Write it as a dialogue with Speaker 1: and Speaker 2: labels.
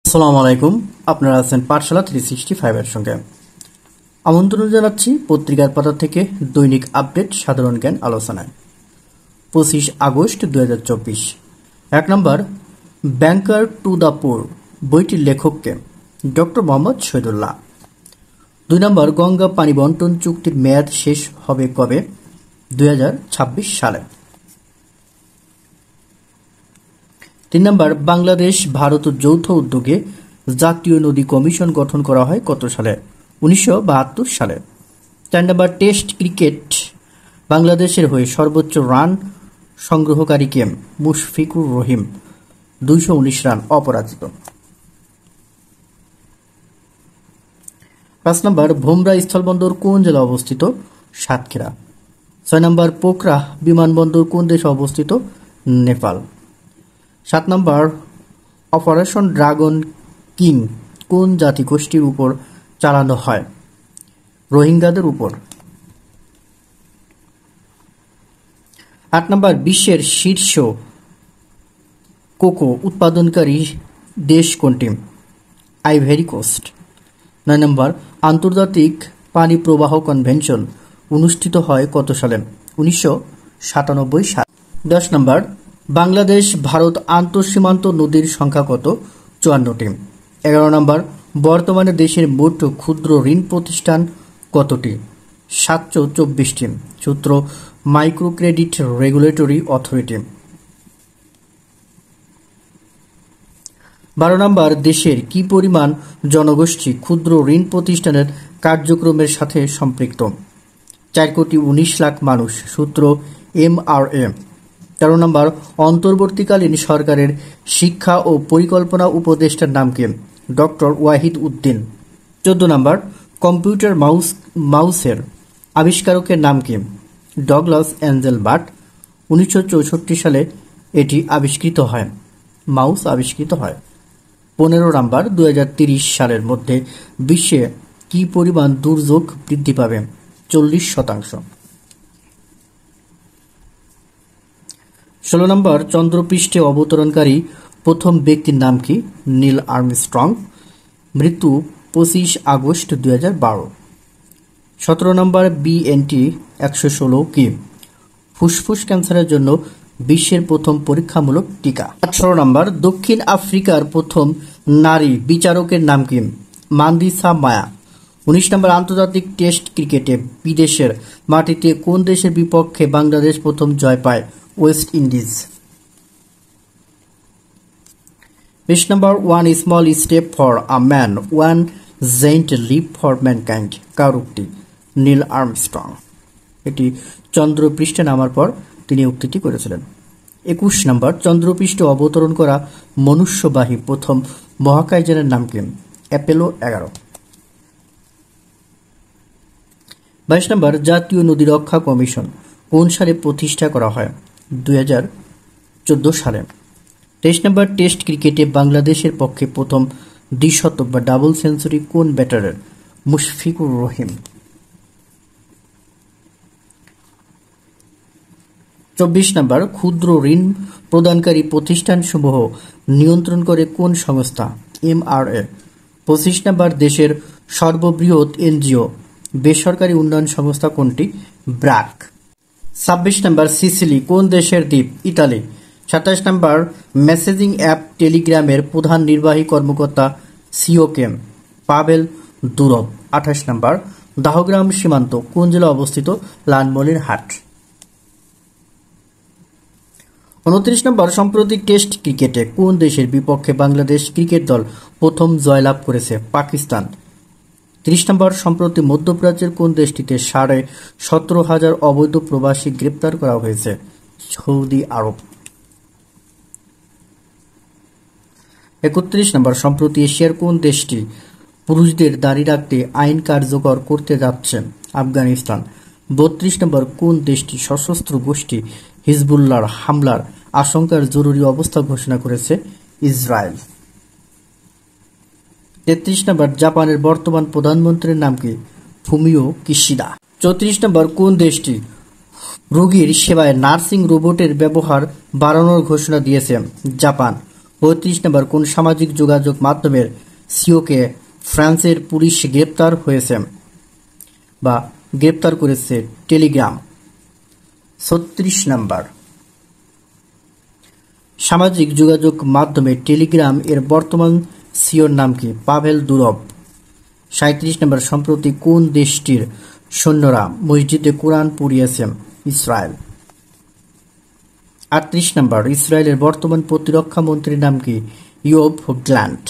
Speaker 1: আসসালামু আলাইকুম। আপনারা আছেন পাঠশালা 365 এর সঙ্গে। আমন্ত্রণ জানাচ্ছি পত্রিকার পাতা থেকে দৈনিক আপডেট সাধারণ জ্ঞান আলোচনায়। 25 August 2024। 1 number, banker to the poor বইটির লেখককে ডক্টর মোহাম্মদ শহীদুল্লাহ। 2 নম্বর, গঙ্গা পানি বন্টন চুক্তির মেয়াদ শেষ হবে কবে? 2026 সালে। 3 নম্বর, বাংলাদেশ ভারত যৌথ উদ্যোগে জাতীয় নদী কমিশন গঠন করা হয় কত সালে? 1972 সালে। 4 নম্বর, টেস্ট ক্রিকেট বাংলাদেশের হয়ে সর্বোচ্চ রান সংগ্রহকারী কে? মুশফিকুর রহিম, 219 রান অপরাজিত। 5 নম্বর, ভোমরা স্থলবন্দর কোন জেলায় অবস্থিত? সাতক্ষীরা। 6 নম্বর, পোখরা বিমানবন্দর কোন দেশে অবস্থিত? নেপাল। 7 নম্বর, অপারেশন ড্রাগন কিং কোন জাতিগোষ্ঠীর উপর চালানো হয়? রোহিঙ্গাদের উপর। 8 নম্বর, বিশ্বের শীর্ষ কোকো উৎপাদনকারী দেশ কোনটি? Ivory coast. 9 নম্বর, আন্তর্জাতিক পানি প্রবাহ কনভেনশন অনুষ্ঠিত হয় কত সালে? 1997 সালে। 10 নম্বর, বাংলাদেশ ভারত আন্তঃসীমান্ত নদীর সংখ্যা কত? 54টি। 11 নম্বর, বর্তমানে দেশের মোট ক্ষুদ্র ঋণ প্রতিষ্ঠান কতটি? 724টি। সূত্র মাইক্রো ক্রেডিট রেগুলেটরি অথরিটি। 12 নম্বর, দেশের কি পরিমাণ জনগোষ্ঠী ক্ষুদ্র ঋণ প্রতিষ্ঠানের কার্যক্রমের সাথে সম্পৃক্ত? 4,19,00,000 মানুষ। সূত্র MRA। 13 নম্বর, অন্তর্বর্তীকালীন সরকারের শিক্ষা ও পরিকল্পনা উপদেষ্টার নাম কি? ডক্টর ওয়াহিদ উদ্দিন। 14 নম্বর, কম্পিউটার মাউসের আবিষ্কারকের নাম কি? ডগলাস এঞ্জেলবার্ট। 1964 সালে এটি আবিষ্কৃত হয়। মাউস আবিষ্কৃত হয়। 15 নম্বর, 2030 সালের মধ্যে বিশ্বে কি পরিমাণ দুর্যোগ বৃদ্ধি পাবে? 40%। 16 নম্বর, চন্দ্রপৃষ্ঠে অবতরণকারী প্রথম ব্যক্তির নাম কি? Neil Armstrong. মৃত্যু 25 আগস্ট 2012। 17 নম্বর, BNT 116 কি? ফুসফুস ক্যান্সারের জন্য বিশ্বের প্রথম পরীক্ষামূলক টিকা। 18 নম্বর, দক্ষিণ আফ্রিকার প্রথম নারী বিচারকের নাম কি? মান্দিসা মায়া। 19 নম্বর, আন্তর্জাতিক টেস্ট ক্রিকেটে বিদেশের মাটিতে কোন দেশের বিপক্ষে বাংলাদেশ প্রথম জয় পায়? West Indies. 20 number, one small step for a man, one giant leap for mankind কার উক্তি? Neil Armstrong. এটি চন্দ্রপৃষ্ঠে নামার পর তিনি উক্তিটি করেছিলেন। 21 নম্বর, চন্দ্রপৃষ্ঠে অবতরণ করা মনুষ্যবাহী প্রথম মহাকাশযানের নাম কি? অ্যাপোলো 11। 22 নম্বর, জাতীয় নদী রক্ষা কমিশন কোন সালে প্রতিষ্ঠা করা হয়? 2014 সালে। 23 নম্বর, টেস্ট ক্রিকেটে বাংলাদেশের পক্ষে প্রথম দ্বিশতক বা ডাবল সেঞ্চুরি কোন ব্যাটারের? মুশফিকুর রহিম। 24 নম্বর, ক্ষুদ্র ঋণ প্রদানকারী প্রতিষ্ঠানসমূহ নিয়ন্ত্রণ করে কোন সংস্থা? MRA। 25 নম্বর, দেশের সর্ববৃহৎ এনজিও বেসরকারি উন্নয়ন সংস্থা কোনটি? ব্র্যাক। 26 নম্বর, সিসিলি কোন দেশের দ্বীপ? ইতালি। 27 নম্বর, মেসেজিং অ্যাপ টেলিগ্রামের প্রধান নির্বাহী কর্মকর্তা CEO কে? পাভেল দুরভ। 28 নম্বর, দাহগ্রাম সীমান্ত কোন জেলায় অবস্থিত? লালমনিরহাট। 29 নম্বর, সাম্প্রতিক টেস্ট ক্রিকেটে কোন দেশের বিপক্ষে বাংলাদেশ ক্রিকেট দল প্রথম জয়লাভ করেছে? পাকিস্তান। 30 নম্বর, সম্প্রতি মধ্যপ্রাচ্যের কোন দেশটিতে 17,500 অবৈধ প্রবাসী গ্রেপ্তার করা হয়েছে? সৌদি আরব। 31 নম্বর, সম্প্রতি এশিয়ার কোন দেশটি পুরুষদের দাড়ি রাখতে আইন কার্যকর করতে যাচ্ছে? আফগানিস্তান। 32 নম্বর, কোন দেশটি সশস্ত্র গোষ্ঠী হিজবুল্লাহর হামলার আশঙ্কার জরুরি অবস্থা ঘোষণা করেছে? ইসরায়েল। 33 নম্বর, জাপানের বর্তমান প্রধানমন্ত্রীর নাম কি? Fumio Kishida. 34 নম্বর, কোন দেশটি রোগীর সেবায় নার্সিং রোবটের ব্যবহার বাড়ানোর ঘোষণা দিয়েছে? জাপান। 35 নম্বর, কোন সামাজিক যোগাযোগ মাধ্যমের সিওকে ফ্রান্সের পুলিশ গ্রেপ্তার হয়েছে বা গ্রেপ্তার করেছে? টেলিগ্রাম। 36 নম্বর, সামাজিক যোগাযোগ মাধ্যমে টেলিগ্রাম এর বর্তমান সিওর নাম কি? পাভেল দুরভ। 37 নম্বর, সম্প্রতি কোন দেশটির সৈন্যরা মসজিদে কোরআন পড়িয়েছে? ইসরায়েল। 38 নম্বর, ইসরায়েলের বর্তমান প্রতিরক্ষা মন্ত্রীর নাম কি? ইয়োভ গ্ল্যান্ট।